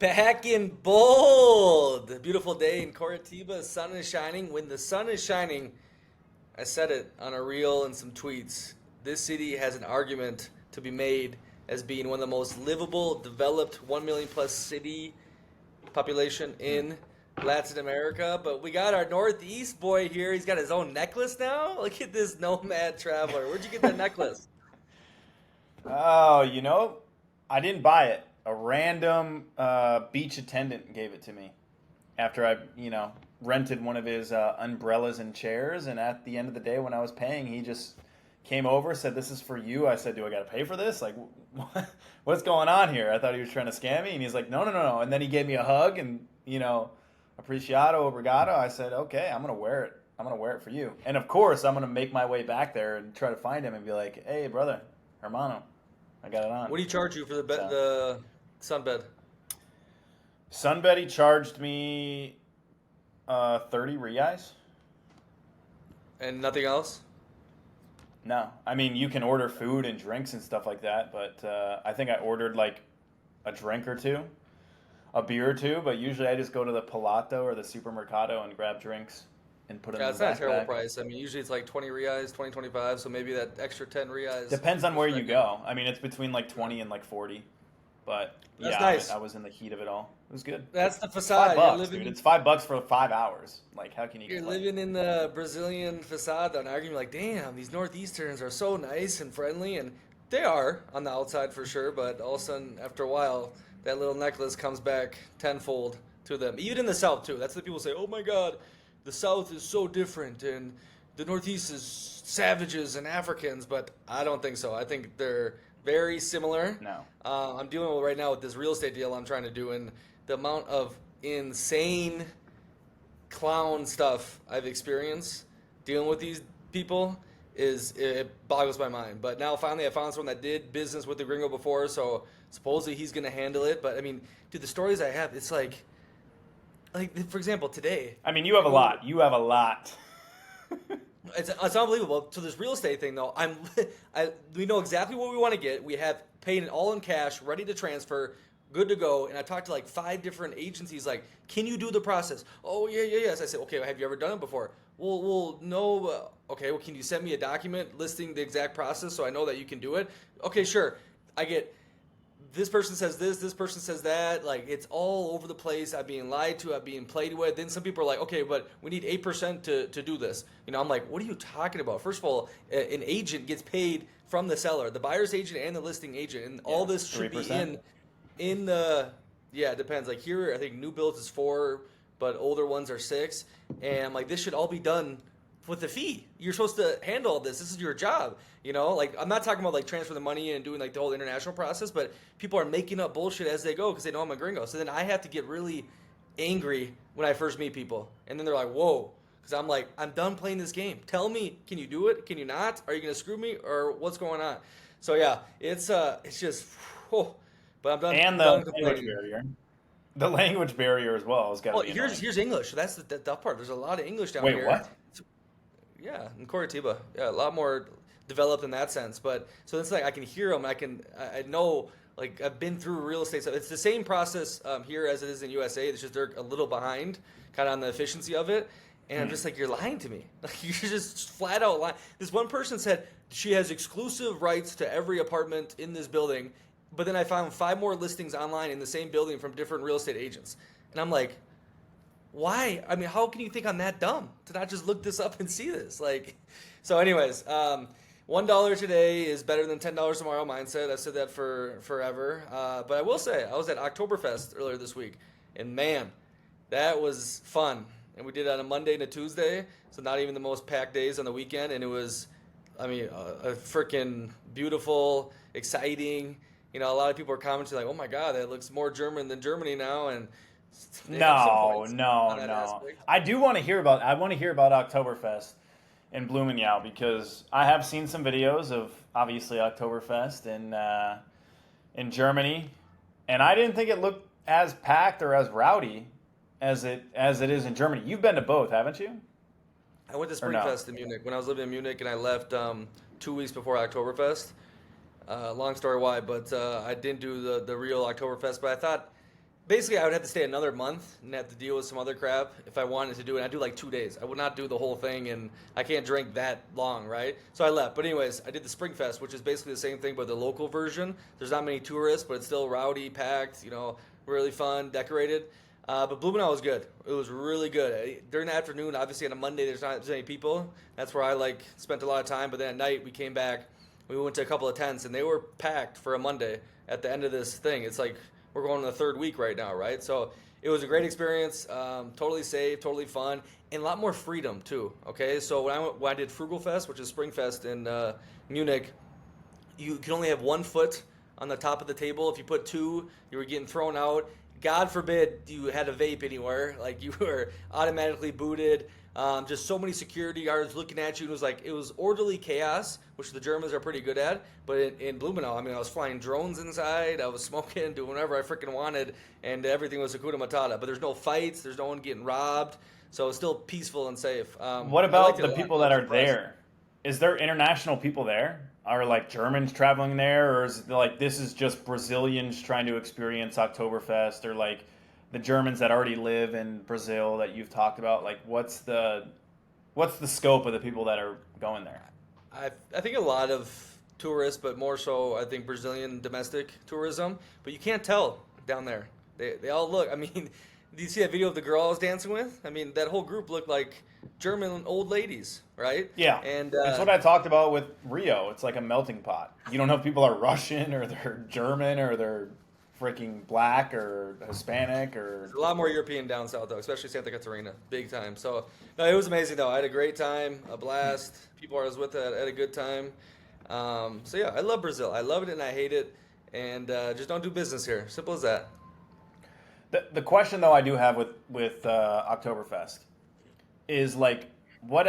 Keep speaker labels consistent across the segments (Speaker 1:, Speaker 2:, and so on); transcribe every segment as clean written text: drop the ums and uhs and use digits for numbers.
Speaker 1: Back in bold. Beautiful day in Curitiba. Sun is shining. When the sun is shining, I said it on a reel and some tweets. This city has an argument to be made as being one of the most livable, developed, 1 million plus city population in Latin America. But we got our Northeast boy here. He's got his own necklace now. Look at this nomad traveler. Where'd you get that necklace?
Speaker 2: Oh, I didn't buy it. A random beach attendant gave it to me after I, rented one of his umbrellas and chairs. And at the end of the day, when I was paying, he just came over, said, "This is for you." I said, "Do I got to pay for this? Like, what's going on here?" I thought he was trying to scam me. And he's like, "No, no, no, no." And then he gave me a hug and, appreciado, obrigado. I said, "Okay, I'm going to wear it. I'm going to wear it for you." And of course, I'm going to make my way back there and try to find him and be like, "Hey, brother, hermano, I got it on."
Speaker 1: What do you charge you for the sunbed?
Speaker 2: Sunbed, he charged me 30 reais.
Speaker 1: And nothing else?
Speaker 2: No. I mean, you can order food and drinks and stuff like that, but I think I ordered like a drink or two, a beer or two, but usually I just go to the Palato or the Supermercado and grab drinks and put them in
Speaker 1: It's
Speaker 2: the
Speaker 1: not a terrible
Speaker 2: backpack.
Speaker 1: price. I mean, usually it's like 20 reais, 20, 25, so maybe that extra 10 reais.
Speaker 2: Depends on where you go. I mean, it's between like 20 and like 40, but
Speaker 1: That's
Speaker 2: yeah,
Speaker 1: nice.
Speaker 2: I was in the heat of it all. It was good.
Speaker 1: That's the
Speaker 2: It's
Speaker 1: facade.
Speaker 2: $5, dude. It's $5 for 5 hours. Like, how can you
Speaker 1: You're
Speaker 2: complain?
Speaker 1: living in the Brazilian facade, and arguing like, damn, these Northeasterns are so nice and friendly, and they are on the outside for sure. But all of a sudden, after a while, that little necklace comes back tenfold to them. Even in the South too. That's what people say. Oh my God, the South is so different, and the Northeast is savages and Africans. But I don't think so. I think they're very similar.
Speaker 2: No.
Speaker 1: I'm dealing with right now with this real estate deal I'm trying to do, and the amount of insane clown stuff I've experienced dealing with these people it boggles my mind. But now finally I found someone that did business with the gringo before, so supposedly he's gonna handle it. But I mean, dude, the stories I have, it's like for example, today.
Speaker 2: I mean, you have a lot. You have a lot.
Speaker 1: It's unbelievable. So this real estate thing, though, we know exactly what we want to get. We have paid it all in cash, ready to transfer, good to go. And I talked to like 5 different agencies. Like, can you do the process? Oh yeah, yes. I said, okay. Have you ever done it before? Well, no. Okay. Well, can you send me a document listing the exact process so I know that you can do it? Okay, sure. I get. This person says this person says that. Like, it's all over the place. I'm being lied to. I'm being played with. Then some people are like, okay, but we need 8% to do this. I'm like, what are you talking about? First of all, an agent gets paid from the seller, the buyer's agent and the listing agent, and all this should
Speaker 2: 3%.
Speaker 1: be in the. Yeah, it depends. Like here, I think new builds is 4, but older ones are 6. And I'm like, this should all be done with the fee. You're supposed to handle all this. This is your job. Like, I'm not talking about like transfer the money and doing like the whole international process, but people are making up bullshit as they go because they know I'm a gringo. So then I have to get really angry when I first meet people. And then they're like, whoa. Because I'm like, I'm done playing this game. Tell me, can you do it? Can you not? Are you going to screw me? Or what's going on? So yeah, it's just, whew. But I'm done.
Speaker 2: And the
Speaker 1: done
Speaker 2: language
Speaker 1: complaining.
Speaker 2: barrier. The language barrier as well has got to
Speaker 1: Well,
Speaker 2: be
Speaker 1: here's English. So that's the tough part. There's a lot of English down
Speaker 2: Wait,
Speaker 1: here.
Speaker 2: what?
Speaker 1: Yeah, in Curitiba. Yeah, a lot more developed in that sense. But so it's like I can hear them. I know, like, I've been through real estate stuff. It's the same process here as it is in USA. It's just they're a little behind, kind of on the efficiency of it. And I'm just like, you're lying to me. Like, you're just flat out lying. This one person said she has exclusive rights to every apartment in this building. But then I found 5 more listings online in the same building from different real estate agents. And I'm like, why? I mean, how can you think I'm that dumb to not just look this up and see this? Like, so anyways, $1 today is better than $10 tomorrow mindset. I've said that for forever. But I will say, I was at Oktoberfest earlier this week, and man, that was fun. And we did it on a Monday and a Tuesday, so not even the most packed days on the weekend. And it was, I mean, a freaking beautiful, exciting. A lot of people are commenting like, "Oh my God, that looks more German than Germany now." And
Speaker 2: No.
Speaker 1: aspect.
Speaker 2: I want to hear about Oktoberfest in Blumenau because I have seen some videos of obviously Oktoberfest in Germany, and I didn't think it looked as packed or as rowdy as it is in Germany. You've been to both, haven't you?
Speaker 1: I went to
Speaker 2: Or no?
Speaker 1: Springfest in Munich when I was living in Munich, and I left 2 weeks before Oktoberfest. Long story why, but I didn't do the real Oktoberfest. But I thought basically I would have to stay another month and have to deal with some other crap if I wanted to do it. I'd do like 2 days. I would not do the whole thing, and I can't drink that long, right? So I left. But anyways, I did the Spring Fest, which is basically the same thing but the local version. There's not many tourists, but it's still rowdy, packed, really fun, decorated. But Blumenau was good. It was really good. During the afternoon, obviously on a Monday, there's not as many people. That's where I spent a lot of time. But then at night, we came back. We went to a couple of tents, and they were packed for a Monday at the end of this thing. It's like we're going to the third week right now, right? So it was a great experience, totally safe, totally fun, and a lot more freedom too. Okay, so when I did Frugal Fest, which is Spring Fest in Munich, you can only have 1 foot on the top of the table. If you put two, you were getting thrown out. God forbid you had a vape anywhere, like you were automatically booted. Just so many security guards looking at you. It was orderly chaos, which the Germans are pretty good at. But in Blumenau, I was flying drones inside. I was smoking, doing whatever I freaking wanted, and everything was Hakuna Matata. But there's no fights. There's no one getting robbed. So it's still peaceful and safe.
Speaker 2: What about the people that are there? Is there international people there? Are like Germans traveling there, or is it like this is just Brazilians trying to experience Oktoberfest, or like the Germans that already live in Brazil that you've talked about? Like, what's the scope of the people that are going there?
Speaker 1: I think a lot of tourists, but more so I think Brazilian domestic tourism. But you can't tell down there. They all look. Do you see that video of the girl I was dancing with? That whole group looked like German old ladies, right?
Speaker 2: Yeah,
Speaker 1: and
Speaker 2: that's what I talked about with Rio. It's like a melting pot. You don't know if people are Russian or they're German or they're freaking black or Hispanic or.
Speaker 1: There's a lot more European down south though, especially Santa Catarina, big time. So no, it was amazing though. I had a great time, a blast. People I was with had a good time. So yeah, I love Brazil. I love it and I hate it, and just don't do business here. Simple as that.
Speaker 2: The question though I do have with Oktoberfest is like what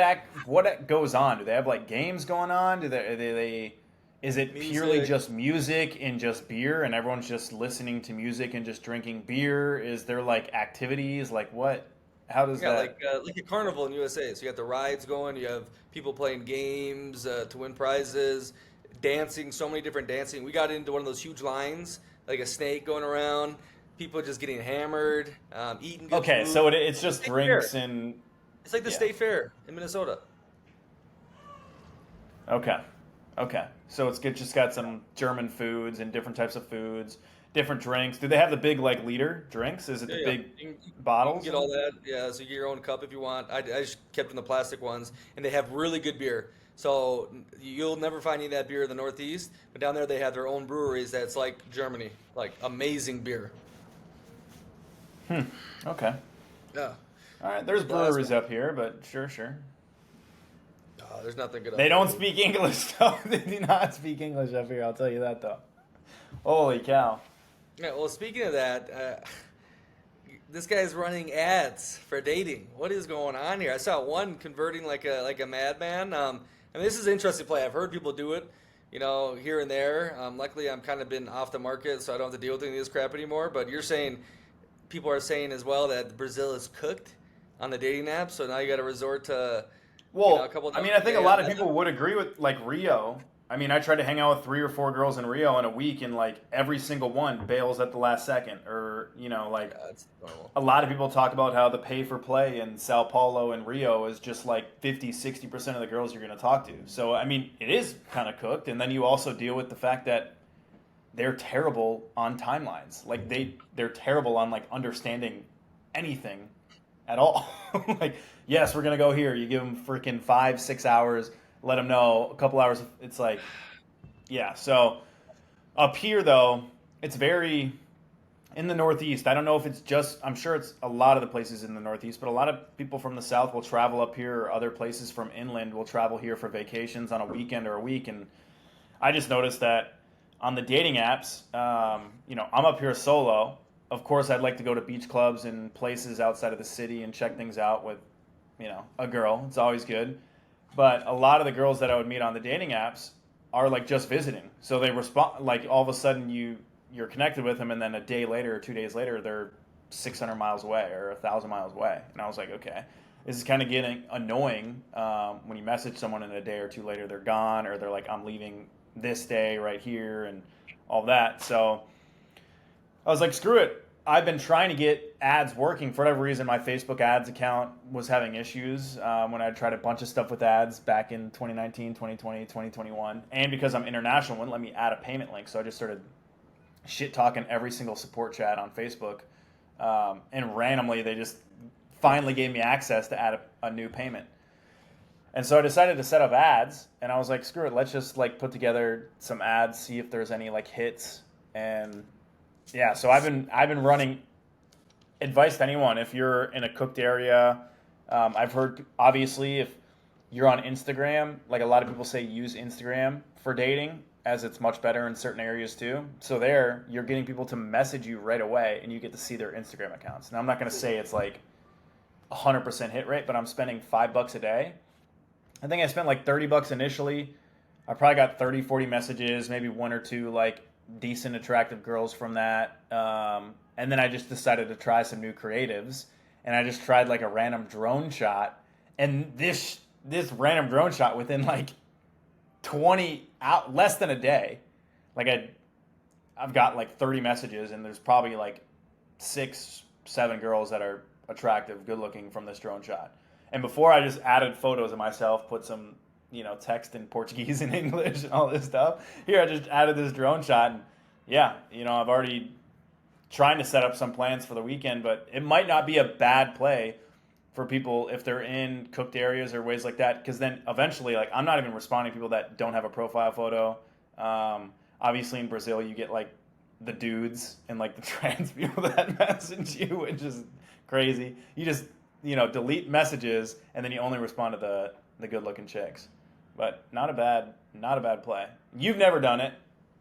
Speaker 2: goes on? Do they have like games going on? Is it purely just music and just beer and everyone's just listening to music and just drinking beer? Is there like activities? Like what? How does that?
Speaker 1: Like a carnival in USA. So you got the rides going. You have people playing games to win prizes, dancing. So many different dancing. We got into one of those huge lines, like a snake going around. People just getting hammered, eating good
Speaker 2: Okay,
Speaker 1: food.
Speaker 2: so it's just drinks
Speaker 1: fair.
Speaker 2: and.
Speaker 1: It's like the state fair in Minnesota.
Speaker 2: Okay. So it's just got some German foods and different types of foods, different drinks. Do they have the big like liter drinks? Is it the big bottles?
Speaker 1: You can get all that. Yeah, so you get your own cup if you want. I just kept in the plastic ones, and they have really good beer. So you'll never find any of that beer in the Northeast, but down there they have their own breweries that's like Germany, like amazing beer.
Speaker 2: Okay.
Speaker 1: Yeah.
Speaker 2: All right. There's breweries up here, but sure.
Speaker 1: There's nothing good.
Speaker 2: They don't speak English, though. They do not speak English up here. I'll tell you that, though. Holy cow!
Speaker 1: Yeah. Well, speaking of that, this guy's running ads for dating. What is going on here? I saw one converting like a madman. This is an interesting play. I've heard people do it, here and there. Luckily, I'm kind of been off the market, so I don't have to deal with any of this crap anymore. But you're saying. People are saying as well that Brazil is cooked on the dating app, so now you got to resort to a couple.
Speaker 2: I think a lot of people would agree with like Rio. I tried to hang out with 3 or 4 girls in Rio in a week, and like every single one bails at the last second, or
Speaker 1: that's normal.
Speaker 2: A lot of people talk about how the pay for play in Sao Paulo and Rio is just like 50-60% of the girls you're going to talk to. So it is kind of cooked, and then you also deal with the fact that. They're terrible on timelines. Like they're terrible on like understanding anything at all. Like, yes, we're gonna go here. You give them freaking 5-6 hours. Let them know a couple hours. It's like, yeah. So up here though, it's very in the Northeast. I don't know if it's just. I'm sure it's a lot of the places in the Northeast, but a lot of people from the South will travel up here, or other places from inland will travel here for vacations on a weekend or a week. And I just noticed that. On the dating apps, I'm up here solo. Of course, I'd like to go to beach clubs and places outside of the city and check things out with, a girl. It's always good. But a lot of the girls that I would meet on the dating apps are like just visiting. So they respond, like all of a sudden you're connected with them, and then a day later or 2 days later, they're 600 miles away or 1,000 miles away. And I was like, okay, this is kind of getting annoying when you message someone and a day or two later they're gone, or they're like, I'm leaving this day right here and all that. So I was like, screw it. I've been trying to get ads working. For whatever reason, my Facebook ads account was having issues when I tried a bunch of stuff with ads back in 2019, 2020, 2021. And because I'm international, it wouldn't let me add a payment link. So I just started shit talking every single support chat on Facebook. And randomly, they just finally gave me access to add a new payment. And so I decided to set up ads. And I was like, screw it. Let's just like put together some ads, see if there's any like hits. And yeah, so I've been running. Advice to anyone, if you're in a cooked area, I've heard, obviously, if you're on Instagram, like a lot of people say, use Instagram for dating, as it's much better in certain areas too. So there, you're getting people to message you right away, and you get to see their Instagram accounts. Now, I'm not going to say it's like 100% hit rate, but I'm spending $5 a day. I think I spent like $30 initially. I probably got 30, 40 messages, maybe one or two like decent, attractive girls from that. And then I just decided to try some new creatives, and I just tried like a random drone shot. And this random drone shot within like 20 out less than a day, like I've got like 30 messages, and there's probably like 6, 7 girls that are attractive, good looking from this drone shot. And before, I just added photos of myself, put some text in Portuguese and English and all this stuff. Here, I just added this drone shot, and yeah, I've already trying to set up some plans for the weekend, but it might not be a bad play for people if they're in cooked areas or ways like that, because then eventually, like, I'm not even responding to people that don't have a profile photo. Obviously, in Brazil, you get like the dudes and like the trans people that message you, which is crazy. You just delete messages, and then you only respond to the good-looking chicks. But not a bad play. You've never done it.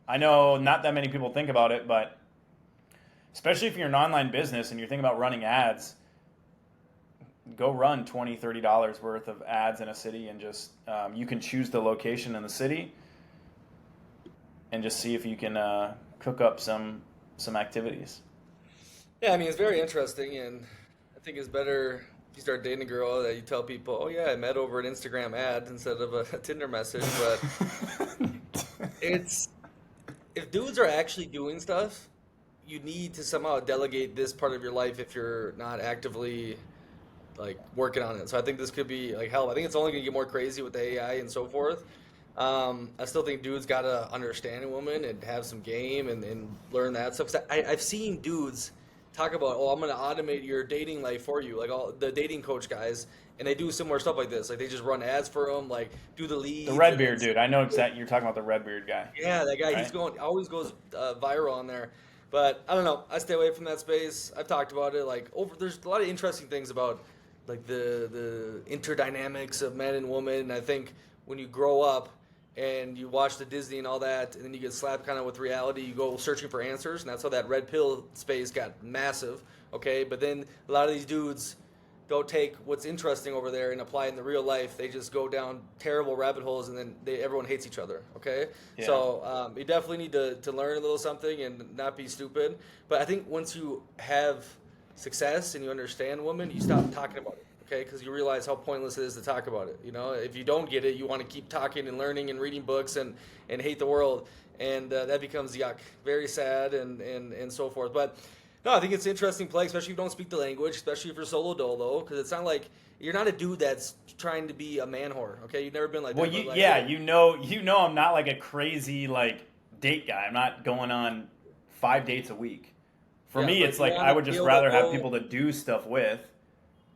Speaker 2: I know not that many people think about it, but especially if you're an online business and you're thinking about running ads, go run $20, $30 worth of ads in a city, and just you can choose the location in the city and just see if you can cook up some activities.
Speaker 1: Yeah, I mean, it's very interesting, and I think it's better if you start dating a girl that you tell people, oh yeah, I met over an Instagram ad instead of a Tinder message. But it's if dudes are actually doing stuff, you need to somehow delegate this part of your life if you're not actively like working on it. So I think this could be like help. I think it's only gonna get more crazy with the AI and so forth. I still think dudes gotta understand a woman and have some game and learn that stuff. 'Cause I've seen dudes talk about, oh, I'm gonna automate your dating life for you, like all the dating coach guys, and they do similar stuff like this. Like they just run ads for them, like do the leads.
Speaker 2: The red beard dude. I know exactly. You're talking about the red beard guy.
Speaker 1: Yeah, that guy.
Speaker 2: Right?
Speaker 1: He's always goes viral on there. But I don't know. I stay away from that space. I've talked about it. There's a lot of interesting things about like the interdynamics of men and women. And I think when you grow up and you watch the Disney and all that, and then you get slapped kind of with reality, you go searching for answers, and that's how that red pill space got massive. Okay, but then a lot of these dudes don't take what's interesting over there and apply it in the real life. They just go down terrible rabbit holes, and then everyone hates each other. Okay, yeah. So you definitely need to learn a little something and not be stupid. But I think once you have success and you understand women, you stop talking about it. Okay, because you realize how pointless it is to talk about it. If you don't get it, you want to keep talking and learning and reading books and hate the world, and that becomes yuck, very sad and so forth. But no, I think it's an interesting play, especially if you don't speak the language, especially if you're solo dolo, because it's not like you're not a dude that's trying to be a man whore. Okay, you've never been like that.
Speaker 2: Well, I'm not like a crazy like date guy. I'm not going on 5 dates a week. For me, it's like I would just rather have people to do stuff with.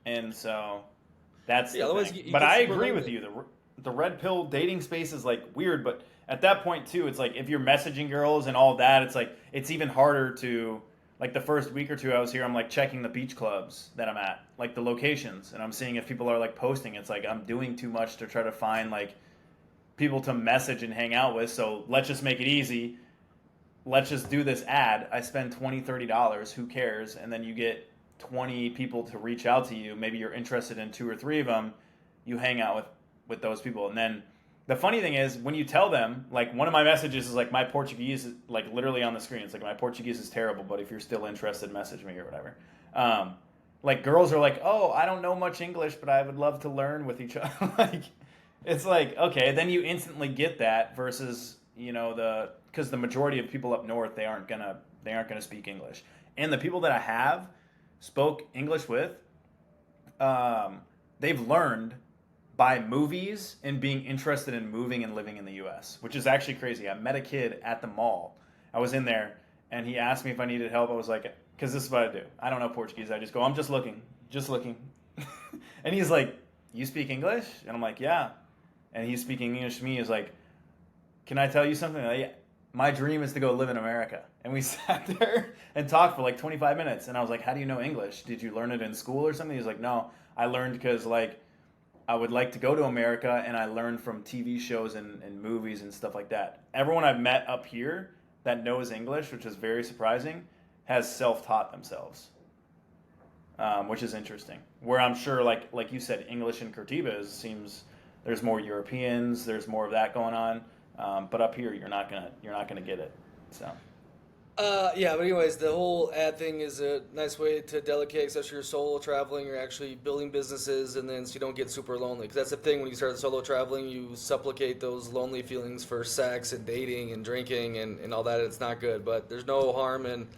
Speaker 2: And so that's the thing. But I agree with you. The red pill dating space is like weird, but at that point too, it's like if you're messaging girls and all that, it's like it's even harder to, like the first week or two I was here, I'm like checking the beach clubs that I'm at, like the locations, and I'm seeing if people are like posting. It's like I'm doing too much to try to find like people to message and hang out with. So let's just make it easy. Let's just do this ad. I spend $20, $30. Who cares? And then you get 20 people to reach out to you. Maybe you're interested in 2 or 3 of them. You hang out with those people. And then the funny thing is when you tell them, like one of my messages is like my Portuguese is like literally on the screen. It's like my Portuguese is terrible, but if you're still interested, message me or whatever. Like girls are like, oh, I don't know much English, but I would love to learn with each other. Like it's like, okay, then you instantly get that versus, because the majority of people up north, they aren't gonna speak English. And the people that I have spoke English with, they've learned by movies and being interested in moving and living in the U.S., which is actually crazy. I met a kid at the mall. I was in there, and he asked me if I needed help. I was like, because this is what I do. I don't know Portuguese. I just go, I'm just looking. And he's like, you speak English? And I'm like, yeah. And he's speaking English to me. He's like, can I tell you something? Like, yeah. My dream is to go live in America. And we sat there and talked for like 25 minutes. And I was like, how do you know English? Did you learn it in school or something? He's like, no, I learned because like I would like to go to America, and I learned from TV shows and movies and stuff like that. Everyone I've met up here that knows English, which is very surprising, has self-taught themselves, which is interesting. Where I'm sure, like you said, English in Curitiba seems there's more Europeans, there's more of that going on. But up here, you're not gonna get it. So.
Speaker 1: Yeah, but anyways, the whole ad thing is a nice way to delegate, especially if you're solo traveling, you're actually building businesses, and then so you don't get super lonely. Because that's the thing, when you start solo traveling, you supplicate those lonely feelings for sex and dating and drinking and all that. It's not good, but there's no harm in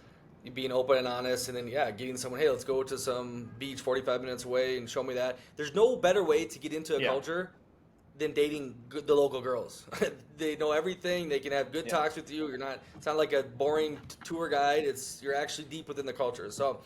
Speaker 1: being open and honest, and then, yeah, getting someone, hey, let's go to some beach 45 minutes away and show me that. There's no better way to get into a
Speaker 2: Yeah.
Speaker 1: culture than dating the local girls. They know everything. They can have good
Speaker 2: Yeah.
Speaker 1: talks with you. It's not like a boring tour guide. You're actually deep within the culture. So,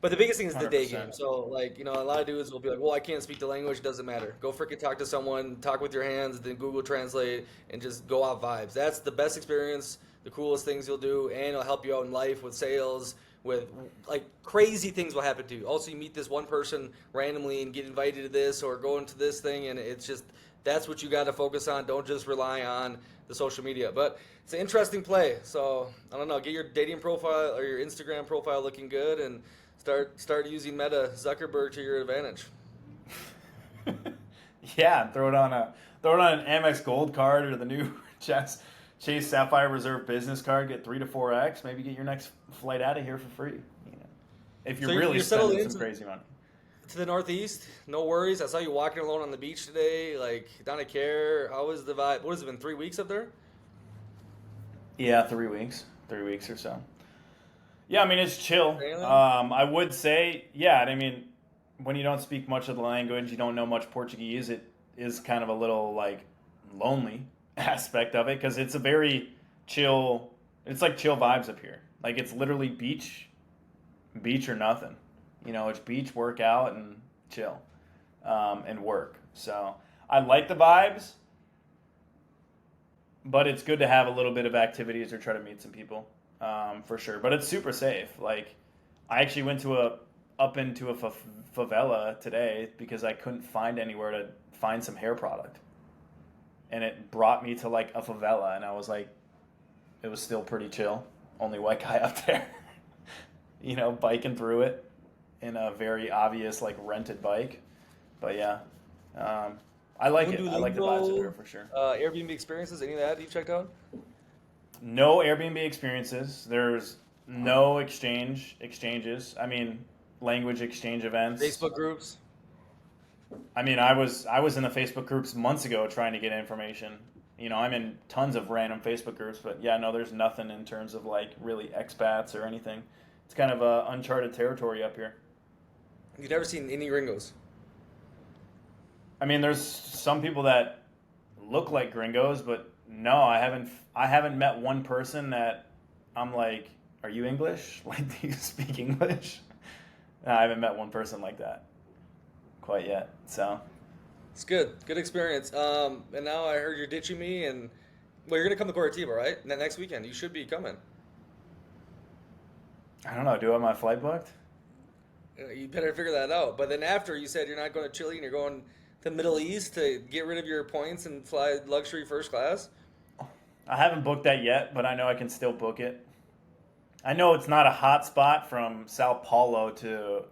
Speaker 1: but the biggest thing is the day
Speaker 2: 100%.
Speaker 1: game. So, like, a lot of dudes will be like, well, I can't speak the language. It doesn't matter. Go freaking talk to someone, talk with your hands, then Google Translate, and just go off vibes. That's the best experience, the coolest things you'll do, and it'll help you out in life with sales, with like crazy things will happen to you. Also, you meet this one person randomly and get invited to this or go into this thing, and it's just, that's what you got to focus on. Don't just rely on the social media. But it's an interesting play. So I don't know. Get your dating profile or your Instagram profile looking good, and start using Meta Zuckerberg to your advantage.
Speaker 2: Yeah, throw it on an Amex Gold card or the new Chase Sapphire Reserve business card. Get 3 to 4x. Maybe get your next flight out of here for free. If you're
Speaker 1: So
Speaker 2: really
Speaker 1: you're settled
Speaker 2: spending some
Speaker 1: into
Speaker 2: crazy money.
Speaker 1: to the Northeast. No worries. I saw you walking alone on the beach today. Like, don't care. How was the vibe? What has it been? 3 weeks up there?
Speaker 2: Yeah, 3 weeks. 3 weeks or so. Yeah, I mean, it's chill.
Speaker 1: Really?
Speaker 2: I would say, yeah, I mean, when you don't speak much of the language, you don't know much Portuguese, it is kind of a little, like, lonely aspect of it, because it's a very chill, it's like chill vibes up here. Like, it's literally beach or nothing. It's beach, workout, and chill, and work. So, I like the vibes, but it's good to have a little bit of activities or try to meet some people, for sure. But it's super safe. Like, I actually went up into a favela today because I couldn't find anywhere to find some hair product, and it brought me to like a favela, and I was like, it was still pretty chill. Only white guy up there, biking through it in a very obvious like rented bike. But yeah, I like it. I like the vibes up here for sure.
Speaker 1: Airbnb experiences, any of that you checked out?
Speaker 2: No Airbnb experiences. There's no exchanges. I mean, language exchange events.
Speaker 1: Facebook groups?
Speaker 2: I mean, I was in the Facebook groups months ago trying to get information. I'm in tons of random Facebook groups, but yeah, no, there's nothing in terms of like really expats or anything. It's kind of uncharted territory up here.
Speaker 1: You've never seen any gringos?
Speaker 2: I mean, there's some people that look like gringos, but no, I haven't met one person that I'm like, are you English? Like, do you speak English? No, I haven't met one person like that quite yet. So
Speaker 1: It's good experience. And now I heard you're ditching me, and well, you're gonna come to Curitiba, right? Next weekend, you should be coming.
Speaker 2: I don't know. Do I have my flight booked?
Speaker 1: You better figure that out. But then after, you said you're not going to Chile and you're going to the Middle East to get rid of your points and fly luxury first class.
Speaker 2: I haven't booked that yet, but I know I can still book it. I know it's not a hot spot from Sao Paulo to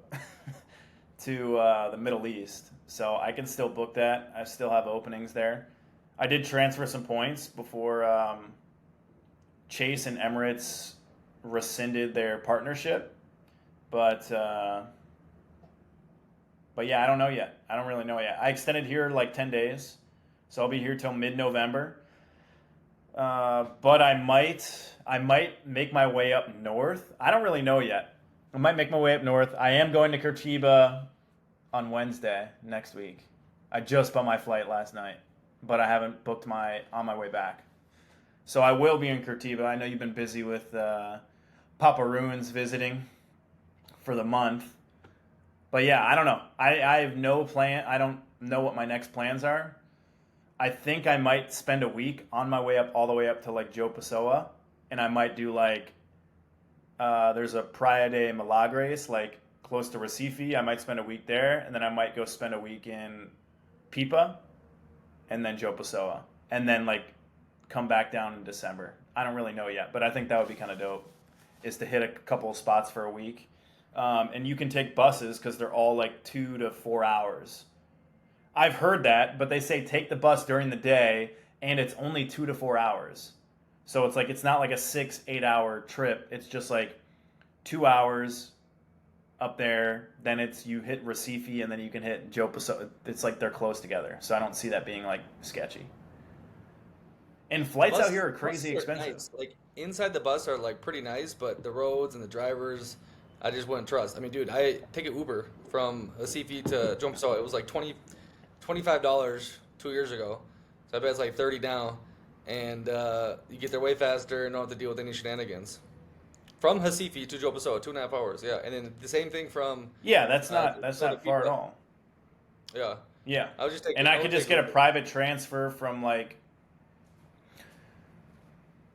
Speaker 2: the Middle East, so I can still book that. I still have openings there. I did transfer some points before Chase and Emirates rescinded their partnership, but yeah, I don't know yet. I don't really know yet. I extended here like 10 days, so I'll be here till mid-November. But I might make my way up north. I don't really know yet. I might make my way up north. I am going to Curitiba on Wednesday next week. I just bought my flight last night, but I haven't booked on my way back. So I will be in Curitiba. I know you've been busy with Papa Ruins visiting for the month. But yeah, I don't know. I have no plan. I don't know what my next plans are. I think I might spend a week on my way up, all the way up to like Joe Pessoa. And I might do like, there's a Praia de Milagres, like close to Recife. I might spend a week there. And then I might go spend a week in Pipa. And then Joe Pessoa. And then like come back down in December. I don't really know yet. But I think that would be kind of dope. Is to hit a couple of spots for a week. And you can take buses because they're all like 2 to 4 hours. I've heard that, but they say take the bus during the day, and it's only 2 to 4 hours. So it's like it's not like a 6-8 hour trip. It's just like 2 hours up there. Then you hit Recife, and then you can hit Joe Pessoa. It's like they're close together. So I don't see that being like sketchy. And flights out here are crazy expensive.
Speaker 1: Nice. Like inside the bus are like pretty nice, but the roads and the drivers, I just wouldn't trust. I mean, dude, I take an Uber from Recife to João Pessoa. It was like $25 2 years ago. So I bet it's like 30 now. And you get there way faster and don't have to deal with any shenanigans. From Recife to João Pessoa, 2.5 hours. Yeah, and then the same thing from
Speaker 2: that's not far at all.
Speaker 1: Yeah.
Speaker 2: Yeah.
Speaker 1: I was just taking.
Speaker 2: And I could just get a private transfer from like.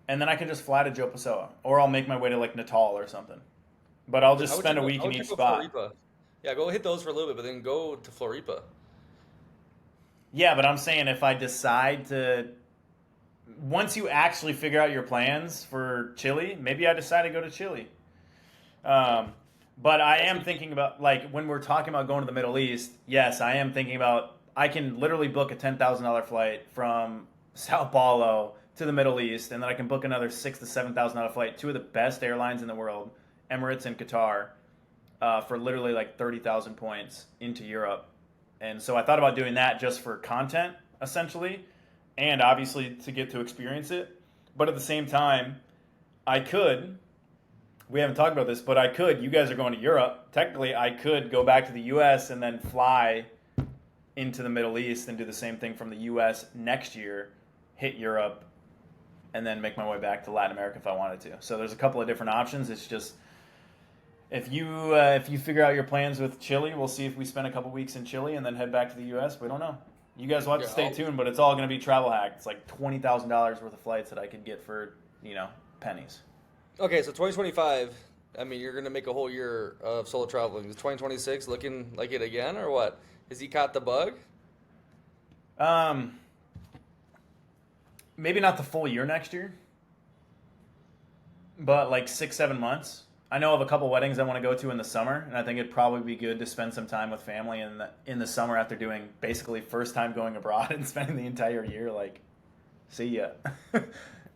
Speaker 2: And then I can just fly to Joe Pessoa. Or I'll make my way to like Natal or something. But I'll just spend a week in each spot.
Speaker 1: Floripa. Yeah, go hit those for a little bit, but then go to Floripa.
Speaker 2: Yeah, but I'm saying if I decide to... Once you actually figure out your plans for Chile, maybe I decide to go to Chile. But I am thinking about, like, when we're talking about going to the Middle East, yes, I am thinking about... I can literally book a $10,000 flight from Sao Paulo to the Middle East, and then I can book another $6,000 to $7,000 flight. Two of the best airlines in the world, Emirates and Qatar, for literally like 30,000 points into Europe. And so I thought about doing that just for content, essentially, and obviously to get to experience it. But at the same time, I could, we haven't talked about this, but I could, you guys are going to Europe. Technically, I could go back to the U.S. and then fly into the Middle East and do the same thing from the U.S. next year, hit Europe, and then make my way back to Latin America if I wanted to. So there's a couple of different options. It's just if you figure out your plans with Chile, we'll see if we spend a couple weeks in Chile and then head back to the U.S. We don't know. You guys will have to stay tuned, but it's all going to be travel hack. It's like $20,000 worth of flights that I could get for pennies.
Speaker 1: Okay, so 2025. I mean, you're going to make a whole year of solo traveling. Is 2026 looking like it again, or what? Has he caught the bug?
Speaker 2: Maybe not the full year next year, but like 6-7 months. I know of a couple weddings I want to go to in the summer, and I think it'd probably be good to spend some time with family in the summer after doing basically first time going abroad and spending the entire year like, see ya,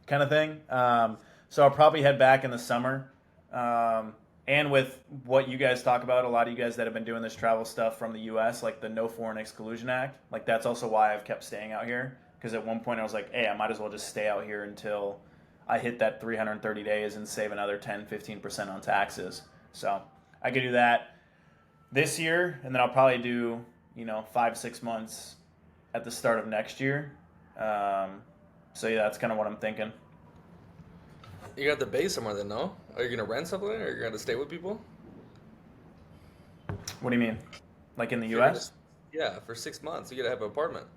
Speaker 2: kind of thing. So I'll probably head back in the summer. And with what you guys talk about, a lot of you guys that have been doing this travel stuff from the U.S., like the No Foreign Exclusion Act, like that's also why I've kept staying out here. Because at one point I was like, hey, I might as well just stay out here until I hit that 330 days and save another 10-15% on taxes. So I could do that this year, and then I'll probably do 5-6 months at the start of next year. So yeah, that's kind of what I'm thinking.
Speaker 1: You got the base somewhere then, no? Are you gonna rent something, or are you gonna stay with people?
Speaker 2: What do you mean? Like in the U.S.?
Speaker 1: Yeah, for 6 months you gotta have an apartment.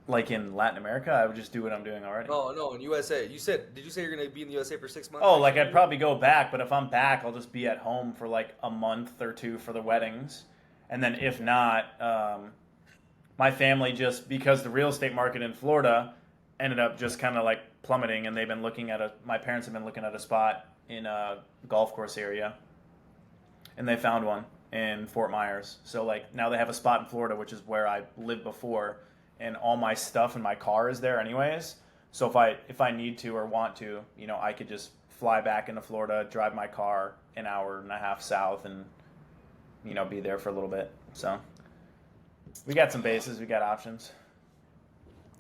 Speaker 2: Like in Latin America, I would just do what I'm doing already.
Speaker 1: No, in USA. Did you say you're gonna be in the USA for 6 months?
Speaker 2: Oh, like I'd probably go back, but if I'm back, I'll just be at home for like a month or two for the weddings, and then if not, my family just because the real estate market in Florida ended up just kind of like plummeting, and they've been looking at my parents have been looking at a spot in a golf course area, and they found one in Fort Myers. So like now they have a spot in Florida, which is where I lived before. And all my stuff in my car is there anyways. So if I need to or want to, I could just fly back into Florida, drive my car an hour and a half south, and be there for a little bit. So we got some bases, we got options.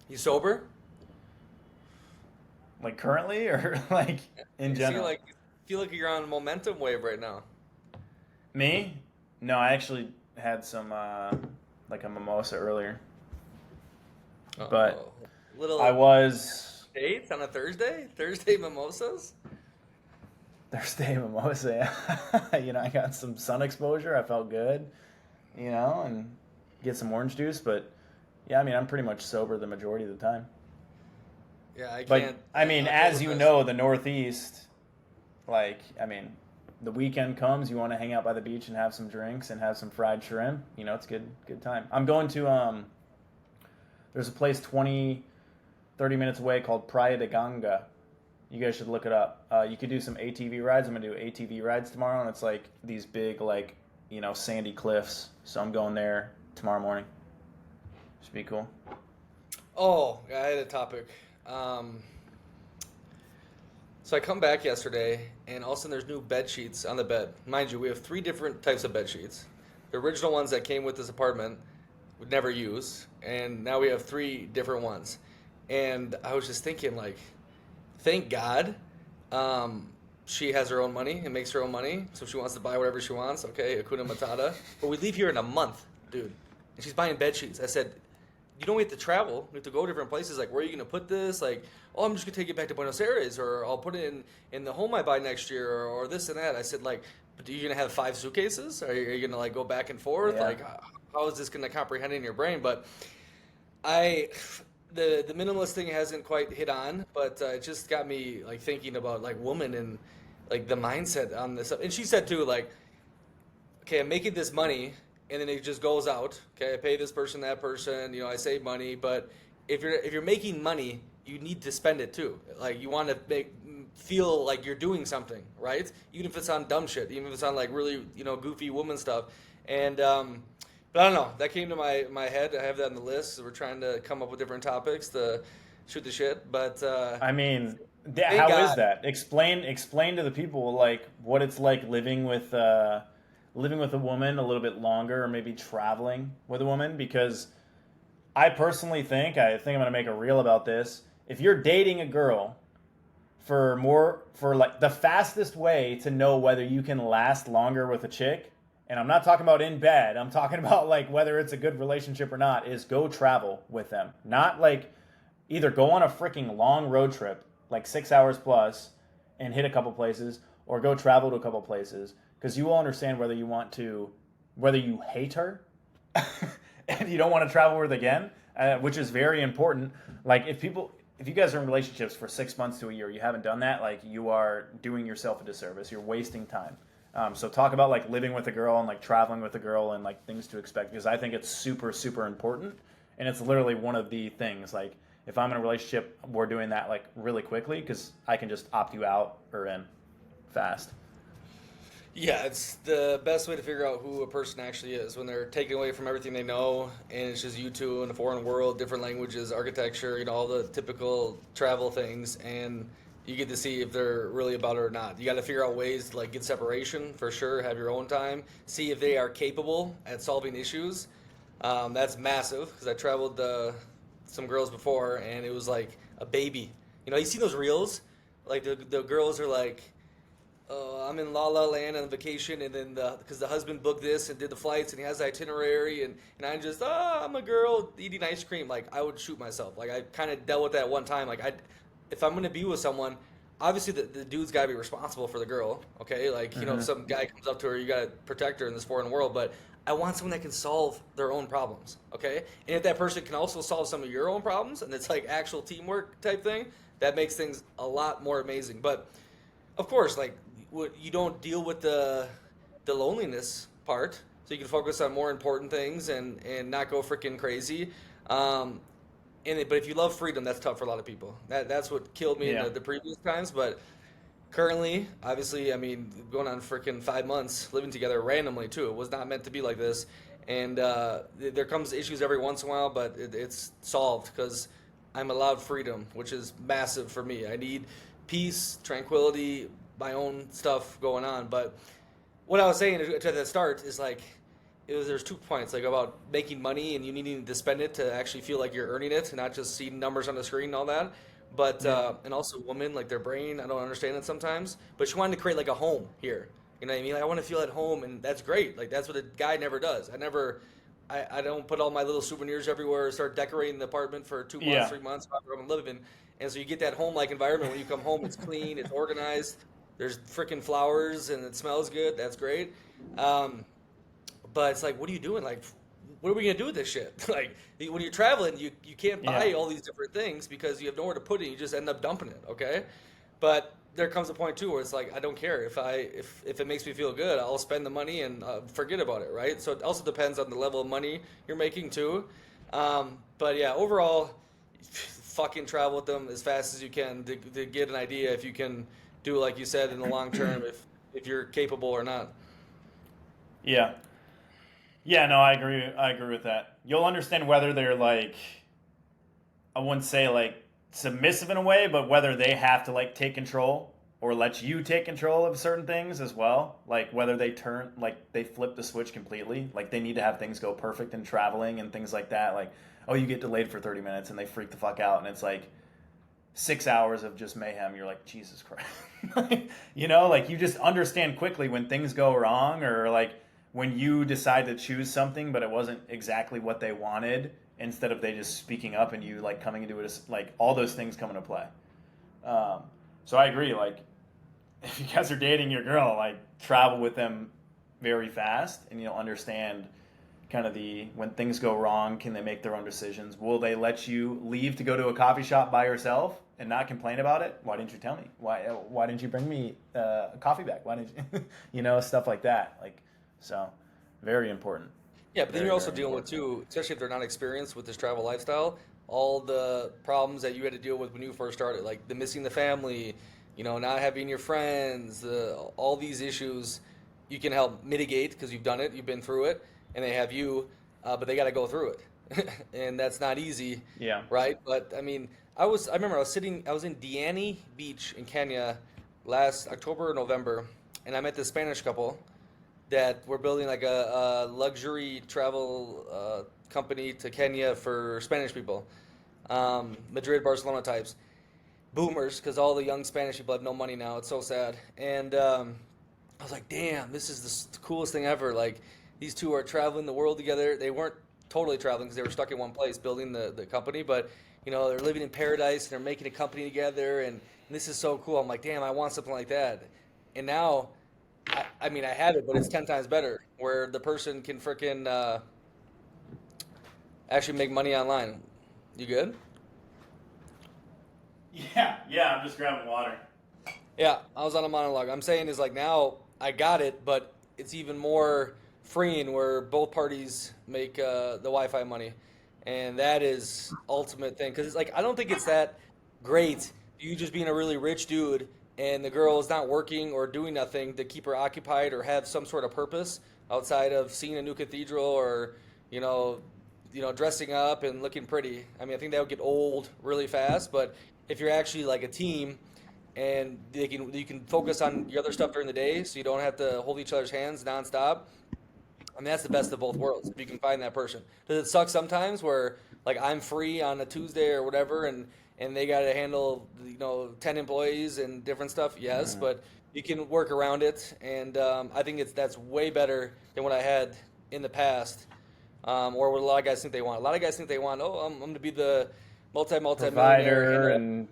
Speaker 1: You sober?
Speaker 2: Like currently, or like in
Speaker 1: You see,
Speaker 2: general?
Speaker 1: like, feel like you're on a momentum wave right now.
Speaker 2: Me? No, I actually had some like a mimosa earlier, but
Speaker 1: Oh,
Speaker 2: I
Speaker 1: little
Speaker 2: was
Speaker 1: dates on a Thursday? Thursday mimosas?
Speaker 2: Thursday mimosa. I got some sun exposure. I felt good, and get some orange juice. But yeah, I mean, I'm pretty much sober the majority of the time.
Speaker 1: Yeah, I
Speaker 2: But
Speaker 1: can't.
Speaker 2: I mean, as you
Speaker 1: Oktoberfest.
Speaker 2: know, the Northeast, like, I mean, the weekend comes, you want to hang out by the beach and have some drinks and have some fried shrimp. It's good time. I'm going to there's a place 20, 30 minutes away called Praia de Gunga. You guys should look it up. You could do some ATV rides. I'm gonna do ATV rides tomorrow, and it's like these big, like, sandy cliffs. So I'm going there tomorrow morning. Should be cool.
Speaker 1: Oh, I had a topic. Um, so I come back yesterday, and all of a sudden there's new bed sheets on the bed. Mind you, we have three different types of bed sheets. The original ones that came with this apartment would never use, and now we have three different ones. And I was just thinking, like, thank God, um, she has her own money and makes her own money, so if she wants to buy whatever she wants, okay, Akuna Matata. But we leave here in a month, dude, and she's buying bed sheets. I said, we have to travel. We have to go different places. Like, where are you going to put this? Like, oh, I'm just going to take it back to Buenos Aires, or I'll put it in the home I buy next year, or this and that. I said, like, but are you going to have 5 suitcases? Are you going to, like, go back and forth?
Speaker 2: Yeah.
Speaker 1: Like, how is this going to comprehend in your brain? But I, the minimalist thing hasn't quite hit on, but it just got me, like, thinking about, like, woman and, like, the mindset on this stuff. And she said, too, like, okay, I'm making this money, and then it just goes out. Okay, I pay this person, that person. I save money, but if you're making money, you need to spend it too. Like, you want to feel like you're doing something, right? Even if it's on dumb shit, even if it's on, like, really goofy woman stuff, and but I don't know. That came to my head. I have that on the list. So we're trying to come up with different topics to shoot the shit, but
Speaker 2: I mean,
Speaker 1: thank
Speaker 2: how is
Speaker 1: God.
Speaker 2: that? Explain to the people like what it's like living with a woman a little bit longer, or maybe traveling with a woman. Because I think I'm gonna make a reel about this. If you're dating a girl for like the fastest way to know whether you can last longer with a chick, and I'm not talking about in bed, I'm talking about like whether it's a good relationship or not, is go travel with them. Not like either go on a freaking long road trip, like 6 hours plus, and hit a couple places, or go travel to a couple places, because you will understand whether you hate her and you don't want to travel with again, which is very important. Like if you guys are in relationships for 6 months to a year, you haven't done that, like you are doing yourself a disservice. You're wasting time. So talk about like living with a girl and like traveling with a girl and like things to expect, because I think it's super super important, and it's literally one of the things. Like if I'm in a relationship, we're doing that like really quickly, because I can just opt you out or in fast.
Speaker 1: Yeah, it's the best way to figure out who a person actually is when they're taken away from everything they know, and it's just you two in a foreign world, different languages, architecture, all the typical travel things, and you get to see if they're really about it or not. You got to figure out ways to, like, get separation for sure, have your own time, see if they are capable at solving issues. That's massive because I traveled some girls before, and it was like a baby. You see those reels, like the girls are like, I'm in La La Land on vacation, and then because the husband booked this and did the flights, and he has the itinerary, and I'm just, I'm a girl eating ice cream. Like, I would shoot myself. Like, I kind of dealt with that one time. Like, if I'm gonna be with someone, obviously the dude's got to be responsible for the girl. Okay, like, if
Speaker 2: Mm-hmm.
Speaker 1: some guy comes up to her, you gotta protect her in this foreign world. But I want someone that can solve their own problems. Okay, and if that person can also solve some of your own problems, and it's like actual teamwork type thing, that makes things a lot more amazing. But of course, like, you don't deal with the loneliness part, so you can focus on more important things and not go freaking crazy. Um, but if you love freedom, that's tough for a lot of people. That's what killed me in
Speaker 2: Yeah.
Speaker 1: the previous times. But currently, obviously, I mean, going on freaking 5 months living together randomly too. It was not meant to be like this, and there comes issues every once in a while, but it's solved because I'm allowed freedom, which is massive for me. I need peace, tranquility, my own stuff going on. But what I was saying to the start is like, there's 2 points, like, about making money and you needing to spend it to actually feel like you're earning it, and not just see numbers on the screen and all that. but
Speaker 2: Yeah.
Speaker 1: and also women, like their brain, I don't understand it sometimes. But she wanted to create like a home here. You know what I mean? Like, I want to feel at home, and that's great. Like that's what a guy never does. I don't put all my little souvenirs everywhere. Start decorating the apartment for 2 months,
Speaker 2: Yeah.
Speaker 1: 3 months, however I'm living. And so you get that home-like environment when you come home. It's clean, it's organized. There's freaking flowers, and it smells good. That's great. Um, but it's like, what are you doing? Like, what are we gonna do with this shit? Like, when you're traveling, you can't
Speaker 2: Yeah.
Speaker 1: buy all these different things because you have nowhere to put it. You just end up dumping it. Okay, but there comes a point too where it's like, I don't care if it makes me feel good, I'll spend the money and forget about it. Right. So it also depends on the level of money you're making too. But yeah, overall, fucking travel with them as fast as you can to get an idea if you can do like you said in the long term, if you're capable or not.
Speaker 2: Yeah. Yeah, no, I agree. I agree with that. You'll understand whether they're like, I wouldn't say like submissive in a way, but whether they have to like take control or let you take control of certain things as well. Like whether they turn, like they flip the switch completely. Like they need to have things go perfect in traveling and things like that. Like, oh, you get delayed for 30 minutes and they freak the fuck out and it's like 6 hours of just mayhem. You're like, Jesus Christ. You know, like you just understand quickly when things go wrong or like when you decide to choose something but it wasn't exactly what they wanted instead of they just speaking up and you like coming into it as like all those things come into play. Um, so I agree. Like if you guys are dating your girl, like travel with them very fast and you'll understand kind of the when things go wrong, can they make their own decisions? Will they let you leave to go to a coffee shop by yourself and not complain about it? Why didn't you tell me? Why didn't you bring me a coffee bag? Why didn't you you know, stuff like that. Like so very important.
Speaker 1: Yeah, but then
Speaker 2: Very,
Speaker 1: you're also
Speaker 2: very
Speaker 1: dealing with
Speaker 2: important.
Speaker 1: too, especially if they're not experienced with this travel lifestyle, all the problems that you had to deal with when you first started, like the missing the family, not having your friends, all these issues. You can help mitigate because you've done it, you've been through it, and they have you, but they got to go through it, and that's not easy,
Speaker 2: Yeah.
Speaker 1: right? But I mean, I remember I was in Diani Beach in Kenya last October or November, and I met this Spanish couple that we're building like a luxury travel company to Kenya for Spanish people, Madrid, Barcelona types, boomers, because all the young Spanish people have no money now. It's so sad. And I was like, damn, this is the coolest thing ever. Like these two are traveling the world together. They weren't totally traveling because they were stuck in one place building the company, but they're living in paradise and they're making a company together, and this is so cool. I'm like, damn, I want something like that. And now I mean, I have it, but it's 10 times better, where the person can freaking actually make money online. You good?
Speaker 2: Yeah, yeah, I'm just grabbing water.
Speaker 1: Yeah, I was on a monologue. I'm saying is like now I got it, but it's even more freeing where both parties make the Wi-Fi money, and that is ultimate thing. Because it's like I don't think it's that great. You just being a really rich dude and the girl is not working or doing nothing to keep her occupied or have some sort of purpose outside of seeing a new cathedral or you know dressing up and looking pretty. I mean, I think that would get old really fast. But if you're actually like a team and you can focus on your other stuff during the day, so you don't have to hold each other's hands nonstop. I mean, that's the best of both worlds if you can find that person. Does it suck sometimes where like I'm free on a Tuesday or whatever, and they got to handle 10 employees and different stuff? Yes,
Speaker 2: Mm.
Speaker 1: but you can work around it, and I think that's way better than what I had in the past, or what a lot of guys think they want. A lot of guys think they want, oh, I'm going to be the multi millionaire
Speaker 2: Provider
Speaker 1: handle.
Speaker 2: and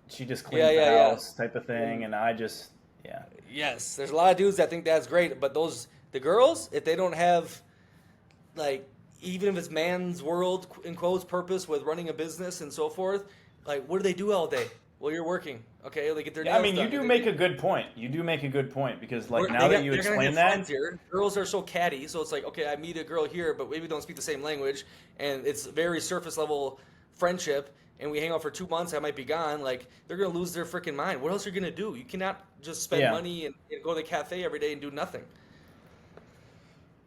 Speaker 2: she just
Speaker 1: Yeah,
Speaker 2: cleans the
Speaker 1: yeah, yeah.
Speaker 2: house type of thing
Speaker 1: And
Speaker 2: and I just yeah.
Speaker 1: yes, there's a lot of dudes that think that's great, but the girls, if they don't have like even if it's man's world in quotes purpose with running a business and so forth, like what do they do all day? Well, you're working, okay? They get their
Speaker 2: Yeah, I
Speaker 1: nails
Speaker 2: mean, you
Speaker 1: done.
Speaker 2: do make a good point. You do make a good point because, like, now
Speaker 1: They
Speaker 2: that
Speaker 1: got
Speaker 2: you
Speaker 1: they're gonna
Speaker 2: explain
Speaker 1: have friends
Speaker 2: that,
Speaker 1: here. Girls are so catty, so it's like okay, I meet a girl here, but maybe we don't speak the same language, and it's very surface level friendship. And we hang out for 2 months. I might be gone. Like they're gonna lose their freaking mind. What else are you gonna do? You cannot just spend
Speaker 2: yeah.
Speaker 1: money and go to the cafe every day and do nothing.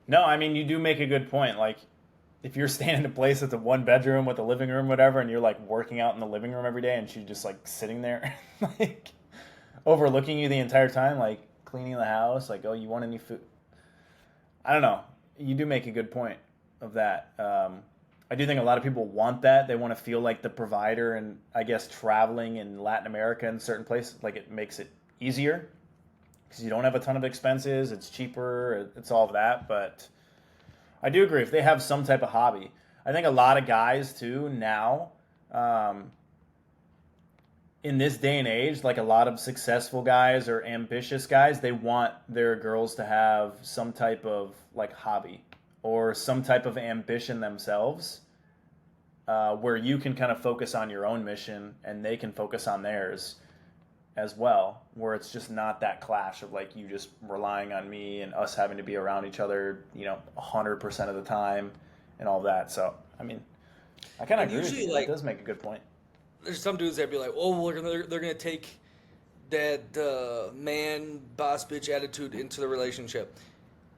Speaker 2: No, I mean, you do make a good point. Like, if you're staying in a place that's a one bedroom with a living room, whatever, and you're like working out in the living room every day, and she's just like sitting there, like overlooking you the entire time, like cleaning the house, like, oh, you want any food? I don't know. You do make a good point of that. I do think a lot of people want that. They want to feel like the provider, and I guess traveling in Latin America in certain places, like it makes it easier because you don't have a ton of expenses. It's cheaper. It's all of that. But I do agree if they have some type of hobby. I think a lot of guys too now, in this day and age, like a lot of successful guys or ambitious guys, they want their girls to have some type of like hobby or some type of ambition themselves, where you can kind of focus on your own mission and they can focus on theirs as well, where it's just not that clash of like you just relying on me and us having to be around each other, 100% of the time and all that. So, I mean, I kind of agree with you. That does make a good point.
Speaker 1: There's some dudes that be like, oh, well, they're gonna take that man boss bitch attitude into the relationship.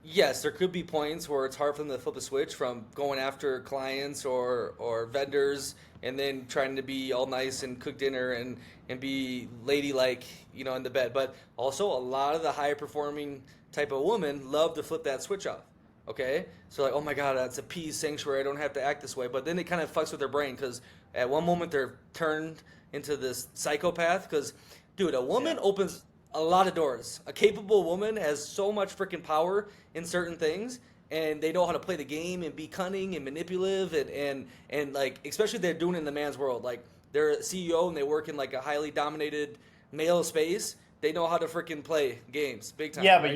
Speaker 1: Yes, there could be points where it's hard for them to flip a switch from going after clients or vendors and then trying to be all nice and cook dinner and be ladylike, in the bed. But also a lot of the high performing type of women love to flip that switch off. Okay? So like, oh my God, that's a peace sanctuary. I don't have to act this way. But then it kind of fucks with their brain because at one moment they're turned into this psychopath because, dude, a woman opens a lot of doors. A capable woman has so much freaking power in certain things, and they know how to play the game and be cunning and manipulative and like, especially they're doing it in the man's world. Like they're a CEO and they work in like a highly dominated male space. They know how to freaking play games big time.
Speaker 2: Yeah, but right?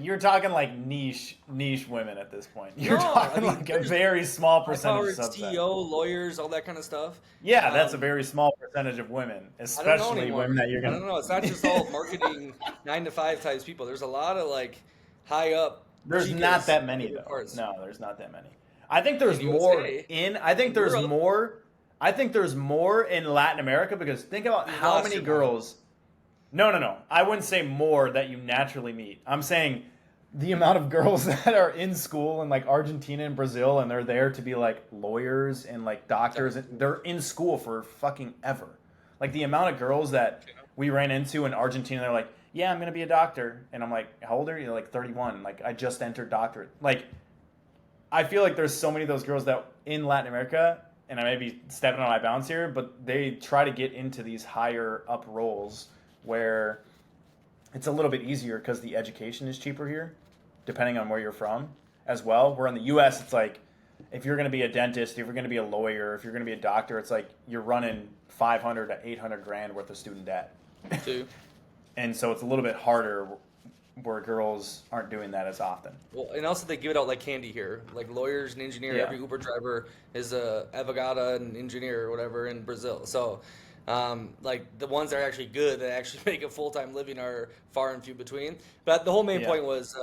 Speaker 2: you're talking like niche women at this point. You're talking like a very small percentage of subset.
Speaker 1: CEO, lawyers, all that kind of stuff.
Speaker 2: Yeah, that's a very small percentage of women, especially women that you're gonna.
Speaker 1: I don't know. It's not just all marketing 9 to 5 types people. There's a lot of like high up.
Speaker 2: There's not that many though. No, there's not that many. I think there's more in. I think there's more. I think there's more in Latin America because think about how many girls. No. I wouldn't say more that you naturally meet. I'm saying the amount of girls that are in school in like Argentina and Brazil and they're there to be like lawyers and like doctors. And they're in school for fucking ever. Like the amount of girls that we ran into in Argentina, they're like, yeah, I'm going to be a doctor. And I'm like, how old are you? Like 31. Like I just entered doctorate. Like I feel like there's so many of those girls that in Latin America, and I may be stepping on my bounds here, but they try to get into these higher up roles where it's a little bit easier because the education is cheaper here, depending on where you're from as well. Where in the U.S., it's like, if you're going to be a dentist, if you're going to be a lawyer, if you're going to be a doctor, it's like you're running 500 to 800 grand worth of student debt. And so it's a little bit harder where girls aren't doing that as often.
Speaker 1: Well, and also they give it out like candy here. Like lawyers and engineer, every Uber driver is a avogado and engineer or whatever in Brazil. So like the ones that are actually good that actually make a full-time living are far and few between. But the whole main point was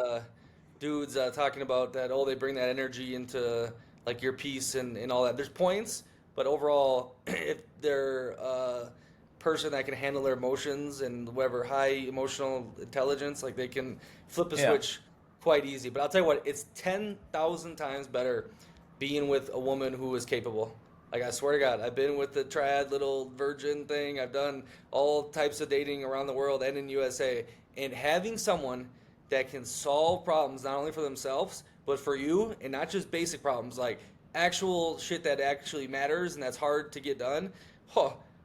Speaker 1: dudes talking about that, they bring that energy into like your peace and all that. There's points, but overall, if they're a person that can handle their emotions and whatever high emotional intelligence, like they can flip a switch quite easy. But I'll tell you what, it's 10,000 times better being with a woman who is capable. Like, I swear to God, I've been with the trad little virgin thing. I've done all types of dating around the world and in USA. And having someone that can solve problems not only for themselves, but for you, and not just basic problems, like actual shit that actually matters and that's hard to get done.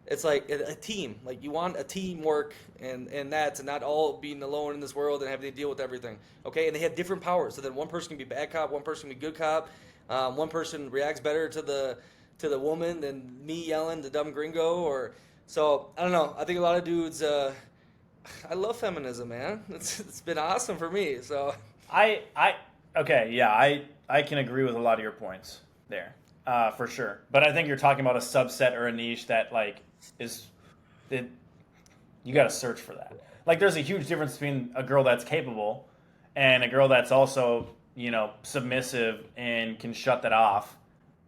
Speaker 1: It's like a team. Like, you want a teamwork and that, and not all being alone in this world and having to deal with everything. Okay? And they have different powers. So then one person can be bad cop, one person can be good cop. One person reacts better to the woman than me yelling the dumb gringo. So I don't know. I think a lot of dudes. I love feminism, man. It's been awesome for me. So
Speaker 2: I can agree with a lot of your points there, for sure. But I think you're talking about a subset or a niche that you got to search for that. Like, there's a huge difference between a girl that's capable and a girl that's also submissive and can shut that off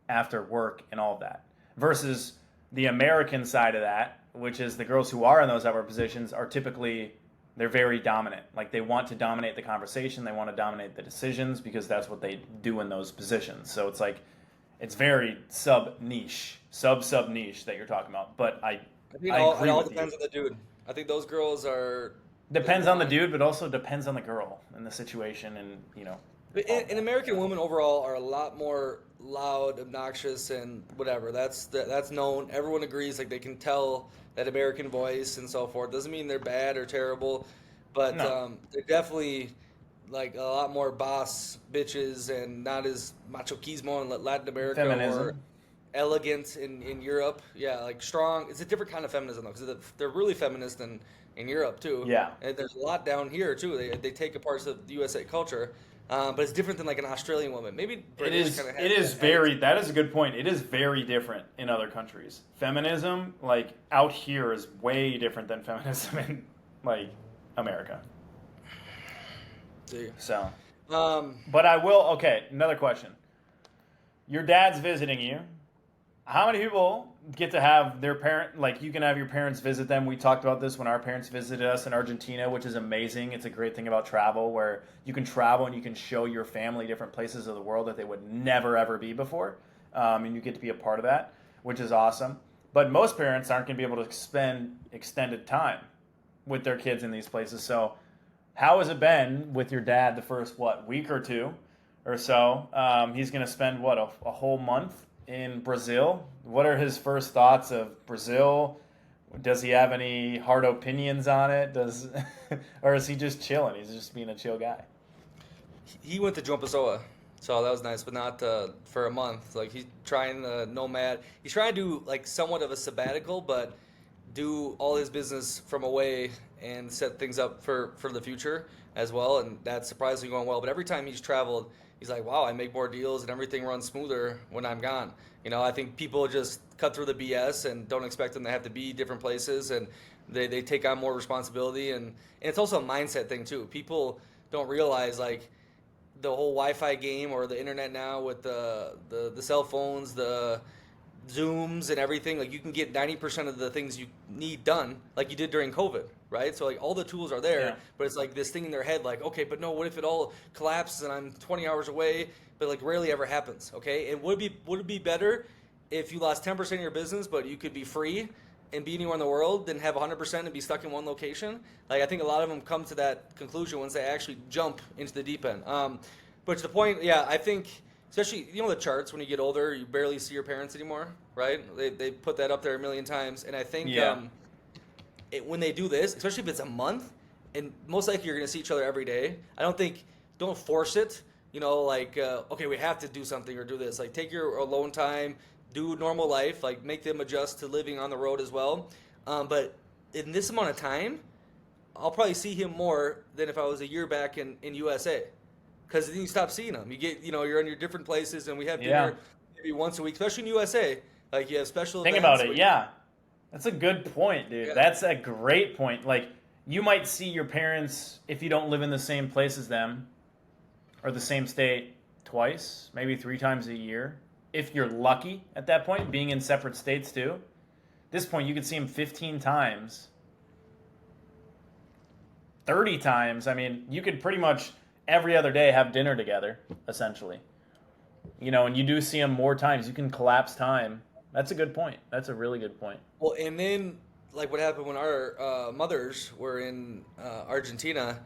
Speaker 2: after work and all of that, versus the American side of that, which is the girls who are in those upper positions are typically, they're very dominant. Like, they want to dominate the conversation, they want to dominate the decisions because that's what they do in those positions. So it's like, it's very sub niche that you're talking about. But I
Speaker 1: it all depends on the dude. I think those girls are
Speaker 2: depends on the dude, but also depends on the girl and the situation, and
Speaker 1: And American women overall are a lot more loud, obnoxious, and whatever. That's known. Everyone agrees. Like they can tell that American voice and so forth. Doesn't mean they're bad or terrible, but
Speaker 2: No,
Speaker 1: they're definitely like a lot more boss bitches and not as machismo in Latin America or
Speaker 2: feminism.
Speaker 1: elegant in Europe. Yeah, like strong. It's a different kind of feminism though, because they're really feminist in Europe too.
Speaker 2: Yeah,
Speaker 1: And there's a lot down here too. They take a parts of the USA culture, but it's different than like an Australian woman. Maybe
Speaker 2: it
Speaker 1: British
Speaker 2: is.
Speaker 1: kind of
Speaker 2: It
Speaker 1: has
Speaker 2: is
Speaker 1: that
Speaker 2: very.
Speaker 1: attitude.
Speaker 2: That is a good point. It is very different in other countries. Feminism, like out here, is way different than feminism in like America.
Speaker 1: See.
Speaker 2: So,
Speaker 1: Um,
Speaker 2: but I will. Okay, another question. Your dad's visiting you. How many people get to have their parent, like you can have your parents visit them? We talked about this when our parents visited us in Argentina, which is amazing. It's a great thing about travel where you can travel and you can show your family different places of the world that they would never ever be before. And you get to be a part of that, which is awesome. But most parents aren't going to be able to spend extended time with their kids in these places. So, how has it been with your dad the first, what, week or two or so? He's going to spend, what, a whole month in Brazil. What are his first thoughts of Brazil? Does he have any hard opinions on it? Or is he just chilling? He's just being a chill guy.
Speaker 1: he went to João Pessoa, so that was nice, but not for a month. Like he's trying the nomad. He's trying to do like somewhat of a sabbatical, but do all his business from away and set things up for the future as well. And that's surprisingly going well. But every time he's traveled, he's like, wow, I make more deals and everything runs smoother when I'm gone. I think people just cut through the BS and don't expect them to have to be different places, and they take on more responsibility. And it's also a mindset thing too. People don't realize like the whole Wi-Fi game or the internet now with the cell phones, the Zooms and everything. Like you can get 90% of the things you need done, like you did during COVID, right? So like all the tools are there,
Speaker 2: Yeah.
Speaker 1: but it's like this thing in their head, like okay, but no, what if it all collapses and I'm 20 hours away? But like rarely ever happens, okay? And would it be better if you lost 10% of your business, but you could be free and be anywhere in the world than have 100% and be stuck in one location? Like I think a lot of them come to that conclusion once they actually jump into the deep end. But to the point, yeah, I think especially the charts when you get older, you barely see your parents anymore, right? They put that up there a million times, and I think
Speaker 2: Yeah.
Speaker 1: when they do this, especially if it's a month, and most likely you're going to see each other every day. Don't force it. Like okay, we have to do something or do this. Like take your alone time, do normal life, like make them adjust to living on the road as well. But in this amount of time, I'll probably see him more than if I was a year back in USA. Because then you stop seeing him. You get, you're in your different places, and we have
Speaker 2: Yeah.
Speaker 1: dinner maybe once a week, especially in USA. Like you have special
Speaker 2: Think
Speaker 1: events.
Speaker 2: about it. Yeah. That's a good point, dude.
Speaker 1: Yeah.
Speaker 2: That's a great point. Like, you might see your parents, if you don't live in the same place as them or the same state, twice, maybe 3 times a year. If you're lucky at that point, being in separate states too. At this point, you could see them 15 times, 30 times. I mean, you could pretty much every other day have dinner together, essentially. And you do see them more times. You can collapse time. That's a good point. That's a really good point.
Speaker 1: Well, and then like what happened when our mothers were in Argentina,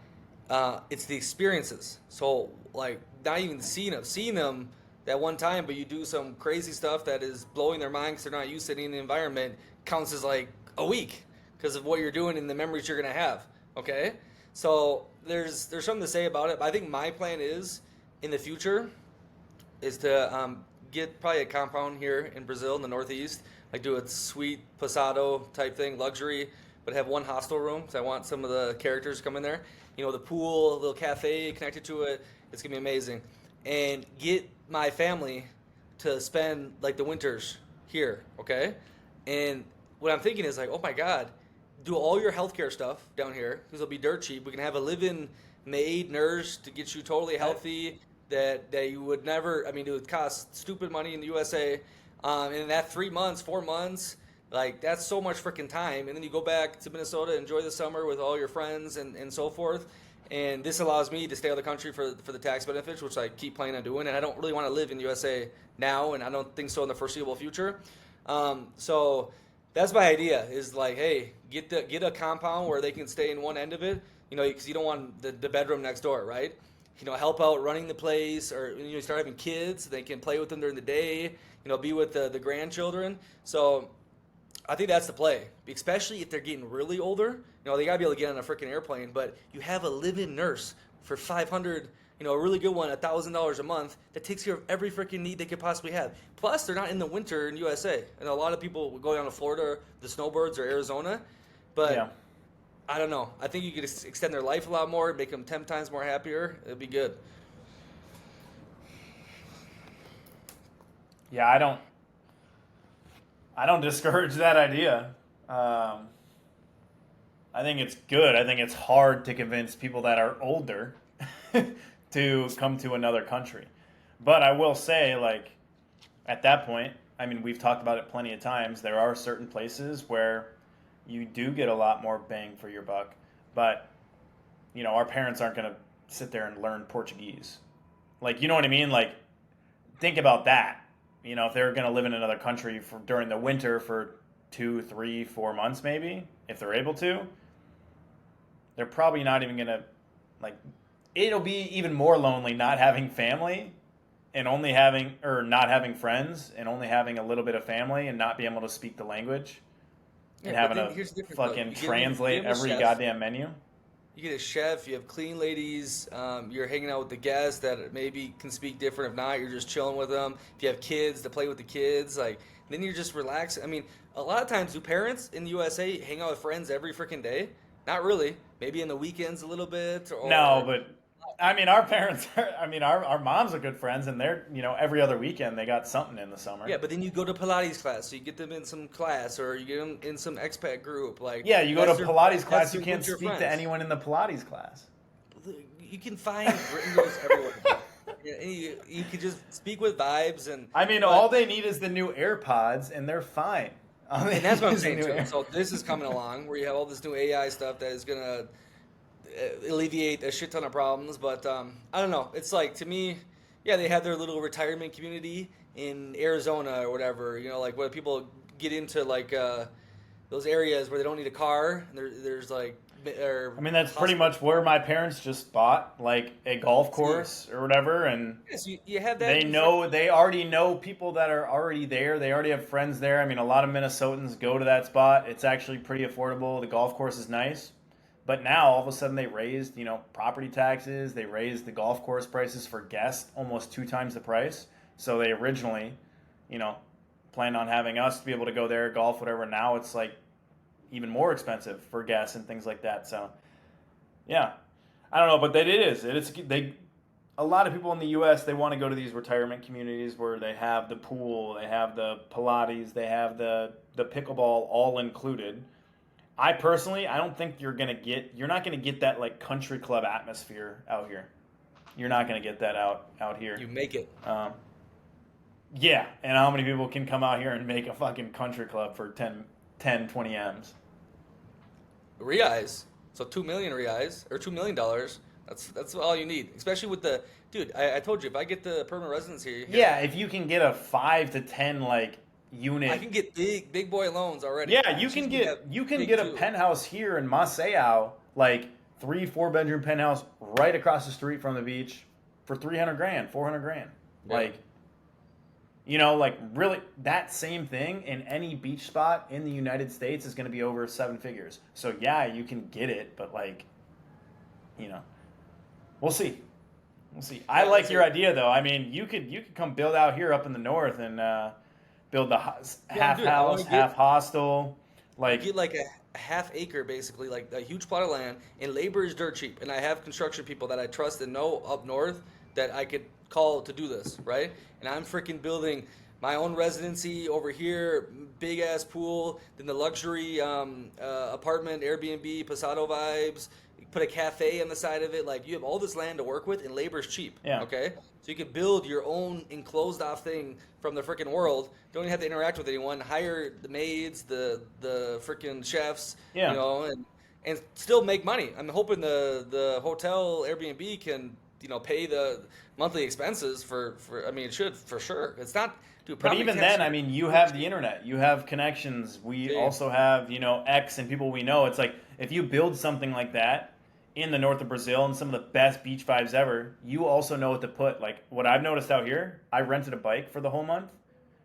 Speaker 1: it's the experiences. So like not even seeing them that one time, but you do some crazy stuff that is blowing their mind because they're not used to it in the environment, counts as like a week because of what you're doing and the memories you're gonna have. Okay, so there's something to say about it. But I think my plan is in the future is to get probably a compound here in Brazil in the Northeast, like do a sweet posado type thing, luxury, but have one hostel room because I want some of the characters to come in there. The pool, a little cafe connected to it. It's gonna be amazing, and get my family to spend like the winters here, okay? And what I'm thinking is like, oh my God, do all your healthcare stuff down here because it'll be dirt cheap. We can have a live-in maid nurse to get you totally healthy that you would never. I mean, it would cost stupid money in the USA. And in that 3 months, 4 months, like that's so much freaking time. And then you go back to Minnesota, enjoy the summer with all your friends and so forth. And this allows me to stay out of the country for the tax benefits, which I keep planning on doing. And I don't really want to live in the USA now, and I don't think so in the foreseeable future. So that's my idea. Is like, hey, get a compound where they can stay in one end of it. Because you don't want the bedroom next door, right? help out running the place, or start having kids. They can play with them during the day. Be with the grandchildren. So I think that's the play, especially if they're getting really older. They gotta be able to get on a freaking airplane. But you have a live-in nurse for 500. A really good one, $1,000 a month that takes care of every freaking need they could possibly have. Plus, they're not in the winter in USA, and a lot of people go down to Florida, the snowbirds, or Arizona. But
Speaker 2: Yeah.
Speaker 1: I don't know. I think you could extend their life a lot more, make them 10 times more happier. It'd be good.
Speaker 2: Yeah, I don't discourage that idea. I think it's good. I think it's hard to convince people that are older to come to another country. But I will say, like, at that point, I mean, we've talked about it plenty of times. There are certain places where you do get a lot more bang for your buck. But, our parents aren't going to sit there and learn Portuguese. Like, you know what I mean? Like, think about that. If they're going to live in another country during the winter for 2, 3, 4 months, maybe, if they're able to, they're probably not even going to, like, it'll be even more lonely not having family and not having friends and only having a little bit of family and not being able to speak the language and having to fucking translate every goddamn menu.
Speaker 1: You get a chef, you have clean ladies, you're hanging out with the guests that maybe can speak different. If not, you're just chilling with them. If you have kids, to play with the kids, then you're just relaxing. I mean, a lot of times, do parents in the USA hang out with friends every freaking day? Not really. Maybe in the weekends a little bit.
Speaker 2: No, but I mean, our parents our moms are good friends, and they're, every other weekend they got something in the summer.
Speaker 1: Yeah, but then you go to Pilates class, so you get them in some class, or you get them in some expat group.
Speaker 2: Yeah, you go to Pilates class, you can't speak to anyone in the Pilates class.
Speaker 1: You can find gringos everywhere. You can just speak with vibes, and
Speaker 2: I mean, all they need is the new AirPods, and they're fine.
Speaker 1: And that's what I'm saying too. So this is coming along, where you have all this new AI stuff that is gonna alleviate a shit ton of problems. But I don't know. It's like, to me, yeah, they have their little retirement community in Arizona or whatever. Like where people get into those areas where they don't need a car. And there's like.
Speaker 2: I mean, that's pretty much where my parents just bought, like, a golf course or whatever, and
Speaker 1: yes, you have that.
Speaker 2: They already know people that are already there. They already have friends there. I mean, a lot of Minnesotans go to that spot. It's actually pretty affordable. The golf course is nice. But now, all of a sudden, they raised, property taxes. They raised the golf course prices for guests almost 2 times the price. So they originally, planned on having us to be able to go there, golf, whatever. Now it's like even more expensive for gas and things like that. So, yeah, I don't know, but a lot of people in the U.S., they want to go to these retirement communities where they have the pool, they have the Pilates, they have the pickleball all included. I personally, I don't think you're not going to get that like country club atmosphere out here. You're not going to get that out here.
Speaker 1: You make it.
Speaker 2: Yeah, and how many people can come out here and make a fucking country club for 10, 20 M's?
Speaker 1: Reais. So 2 million reais, or $2 million. That's all you need. Especially with the dude. I told you, if I get the permanent residence here.
Speaker 2: Yeah, if you can get a 5 to 10 unit.
Speaker 1: I can get big boy loans already.
Speaker 2: Yeah, you can get a penthouse here in Maceió, 3-4 bedroom penthouse right across the street from the beach for $300,000, $400,000. Yeah. Really, that same thing in any beach spot in the United States is going to be over 7 figures. So, yeah, you can get it, but, we'll see. We'll see. I like your idea, though. I mean, you could come build out here up in the north and build the half house, half hostel.
Speaker 1: Get a half acre, basically, like a huge plot of land, and labor is dirt cheap. And I have construction people that I trust and know up north that I could call to do this, right? And I'm freaking building my own residency over here, big ass pool, then the luxury apartment, Airbnb, Pasado vibes. You put a cafe on the side of it. You have all this land to work with, and labor's cheap.
Speaker 2: Yeah.
Speaker 1: Okay. So you can build your own enclosed off thing from the freaking world. Don't even have to interact with anyone. Hire the maids, the freaking chefs.
Speaker 2: Yeah.
Speaker 1: And still make money. I'm hoping the hotel Airbnb can pay the monthly expenses for I mean, it should for sure. It's not. Dude,
Speaker 2: but even then, I mean, you have the internet, you have connections. We also have X and people we know. It's like if you build something like that in the north of Brazil and some of the best beach vibes ever, you also know what to put. Like what I've noticed out here, I rented a bike for the whole month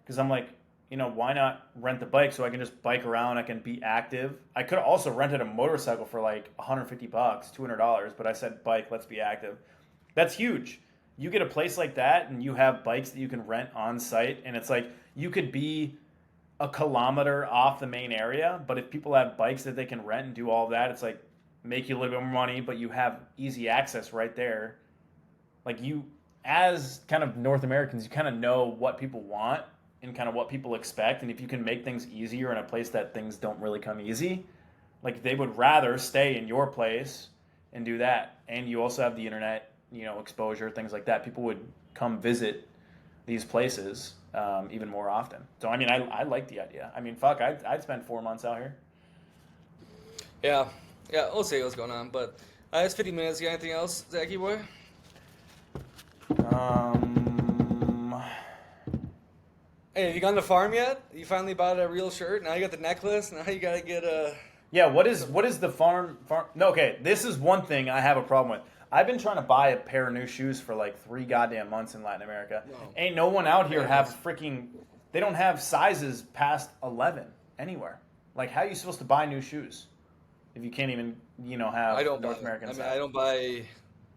Speaker 2: because I'm like, why not rent the bike so I can just bike around, I can be active. I could have also rented a motorcycle for like $150, $200, but I said bike, let's be active. That's huge. You get a place like that and you have bikes that you can rent on site, and it's like you could be a kilometer off the main area, but if people have bikes that they can rent and do all of that, it's like make you a little bit more money, but you have easy access right there. Like you, as kind of North Americans, you kind of know what people want and kind of what people expect, and if you can make things easier in a place that things don't really come easy, like they would rather stay in your place and do that. And you also have the internet, exposure, things like that. People would come visit these places even more often. So I mean, I like the idea. I mean, fuck, I'd spend 4 months out here.
Speaker 1: Yeah, we'll see what's going on. But it's 50 minutes. You got anything else, Zachy boy? Hey, have you gone to farm yet? You finally bought a real shirt. Now you got the necklace. Now you gotta get a.
Speaker 2: Yeah, what is the farm? No, okay, this is one thing I have a problem with. I've been trying to buy a pair of new shoes for like 3 goddamn months in Latin America. No. Ain't no one out here have freaking. They don't have sizes past 11 anywhere. Like, how are you supposed to buy new shoes if you can't even have North American size?
Speaker 1: I don't buy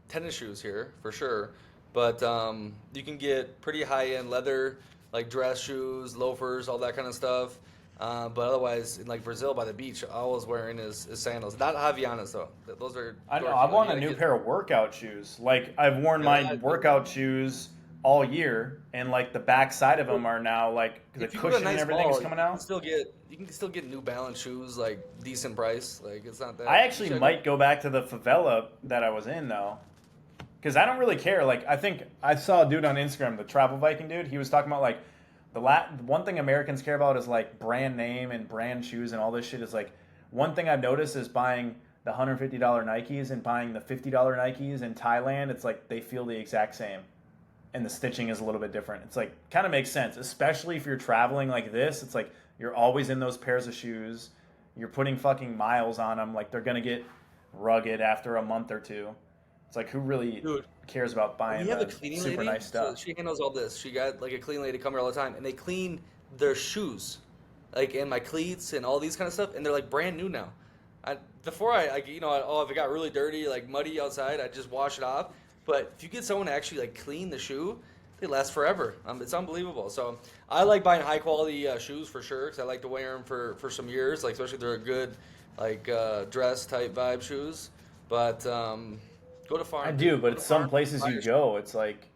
Speaker 1: tennis shoes here for sure, but you can get pretty high end leather, like dress shoes, loafers, all that kind of stuff. But otherwise, in like Brazil by the beach, all I was wearing is sandals. Not Havaianas though. Those are.
Speaker 2: I know. I want a new pair of workout shoes. Like I've worn my workout shoes all year, and like the back side of them are now like the cushion and everything's coming out.
Speaker 1: You can still get New Balance shoes like decent price. Like it's not that.
Speaker 2: I actually might go back to the favela that I was in though, because I don't really care. Like I think I saw a dude on Instagram, the Travel Viking dude. He was talking about like. One thing Americans care about is like brand name and brand shoes and all this shit. Is like one thing I've noticed is buying the $150 Nikes and buying the $50 Nikes in Thailand. It's like they feel the exact same, and the stitching is a little bit different. It's like kind of makes sense, especially if you're traveling like this. It's like you're always in those pairs of shoes. You're putting fucking miles on them. Like they're gonna get rugged after a month or two. It's like who really cares about buying super nice stuff?
Speaker 1: So she handles all this. She got like a clean lady come here all the time, and they clean their shoes, like and my cleats and all these kind of stuff, and they're like brand new now. Before if it got really dirty, like muddy outside, I just wash it off. But if you get someone to actually like clean the shoe, they last forever. It's unbelievable. So I like buying high quality shoes for sure, because I like to wear them for some years, like especially if they're a good like dress type vibe shoes. But go to farm.
Speaker 2: I do, but some places you go, it's like,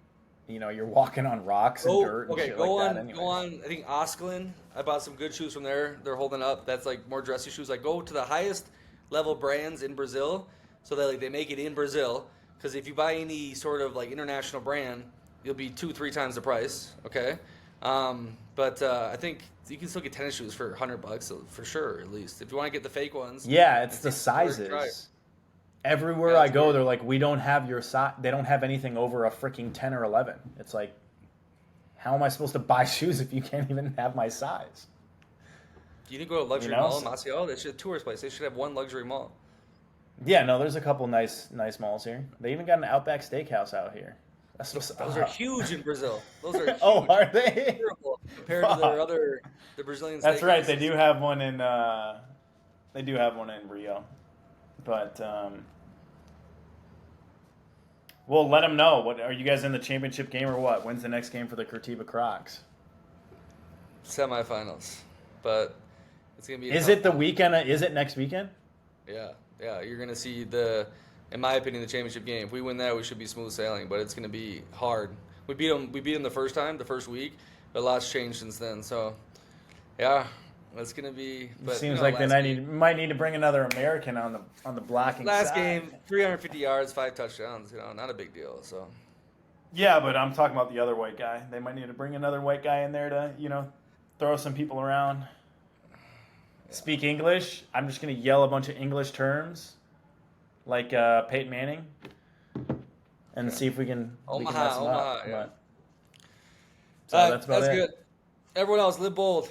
Speaker 2: you're walking on rocks and dirt and shit like that. Anyway.
Speaker 1: Go on. I think Askelin. I bought some good shoes from there. They're holding up. That's like more dressy shoes. Like go to the highest level brands in Brazil, so that like they make it in Brazil. Because if you buy any sort of like international brand, you'll be 2-3 times the price. Okay, but I think you can still get tennis shoes for $100 for sure, at least if you want to get the fake ones.
Speaker 2: Yeah, it's the sizes. Everywhere I go, they're like, we don't have your size. They don't have anything over a freaking 10 or 11. It's like, how am I supposed to buy shoes if you can't even have my size?
Speaker 1: You need to go to a luxury mall in Maceió. They should have a tourist place. They should have one luxury mall.
Speaker 2: Yeah, no, there's a couple nice malls here. They even got an Outback Steakhouse out here.
Speaker 1: Those are huge in Brazil. Those are huge.
Speaker 2: Oh, are they?
Speaker 1: Terrible compared to the Brazilian steakhouses.
Speaker 2: That's right. They do have one in Rio. But we'll let them know. What are you guys in the championship game or what? When's the next game for the Curitiba Crocs?
Speaker 1: Semifinals, but it's gonna be.
Speaker 2: Is it the weekend? Is it next weekend?
Speaker 1: Yeah. You're gonna see in my opinion, the championship game. If we win that, we should be smooth sailing. But it's gonna be hard. We beat them the first week, but a lot's changed since then. So, yeah. It's gonna be. But,
Speaker 2: seems like they might need to bring another American on the blocking side.
Speaker 1: Last game, 350 yards, 5 touchdowns. Not a big deal. So.
Speaker 2: Yeah, but I'm talking about the other white guy. They might need to bring another white guy in there to throw some people around. Yeah. Speak English. I'm just gonna yell a bunch of English terms, like Peyton Manning, and see if we can.
Speaker 1: Omaha.
Speaker 2: Yeah.
Speaker 1: So that's about it. Good. Everyone else, live bold.